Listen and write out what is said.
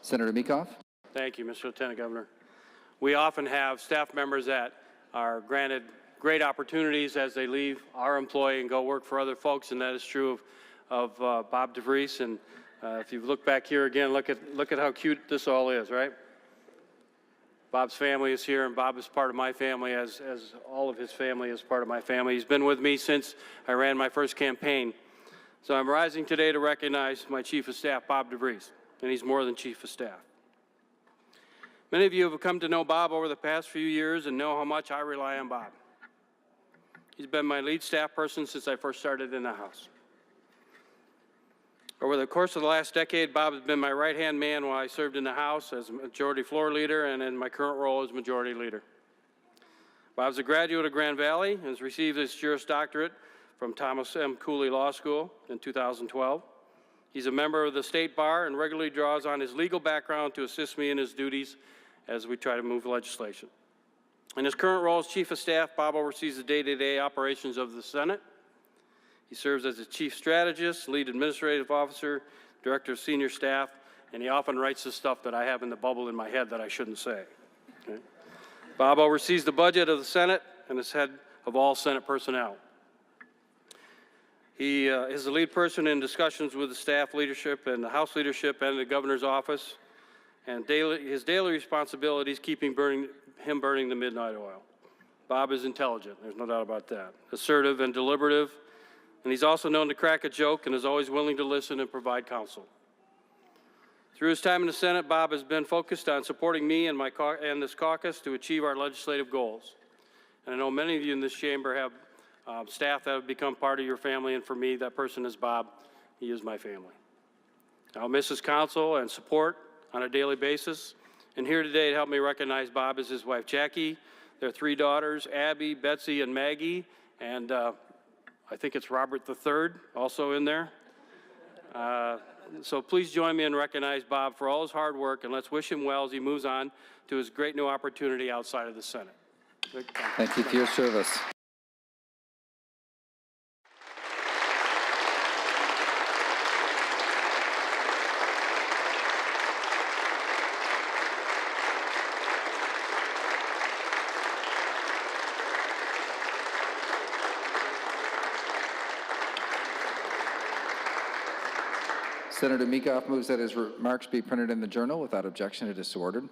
Senator Meekhof. Thank you, Mr. Lieutenant Governor. We often have staff members that are granted great opportunities as they leave our employ and go work for other folks, and that is true of Bob DeVries. And if you look back here again, look at how cute this all is, right? Bob's family is here, and Bob is part of my family, as all of his family is part of my family. He's been with me since I ran my first campaign. So I'm rising today to recognize my Chief of Staff, Bob DeVries, and he's more than Chief of Staff. Many of you have come to know Bob over the past few years and know how much I rely on Bob. He's been my lead staff person since I first started in the House. Over the course of the last decade, Bob has been my right-hand man while I served in the House as Majority Floor Leader and in my current role as Majority Leader. Bob's a graduate of Grand Valley and has received his Juris Doctorate from Thomas M. Cooley Law School in 2012. He's a member of the State Bar and regularly draws on his legal background to assist me in his duties as we try to move legislation. In his current role as Chief of Staff, Bob oversees the day-to-day operations of the Senate. He serves as the Chief Strategist, Lead Administrative Officer, Director of Senior Staff, and he often writes the stuff that I have in the bubble in my head that I shouldn't say. Okay? Bob oversees the budget of the Senate and is head of all Senate personnel. He is the lead person in discussions with the staff leadership and the House leadership and the governor's office, and his daily responsibilities keeping him burning the midnight oil. Bob is intelligent, there's no doubt about that, assertive and deliberative, and he's also known to crack a joke and is always willing to listen and provide counsel. Through his time in the Senate, Bob has been focused on supporting me and this caucus to achieve our legislative goals. And I know many of you in this chamber have staff that have become part of your family, and for me, that person is Bob. He is my family. I'll miss his counsel and support on a daily basis. And here today to help me recognize Bob is his wife, Jackie, their 3 daughters, Abby, Betsy, and Maggie, and I think it's Robert III also in there. So please join me and recognize Bob for all his hard work, and let's wish him well as he moves on to his great new opportunity outside of the Senate. Thank you for your service. Senator Meekhof moves that his remarks be printed in the Journal. Without objection, it is so ordered.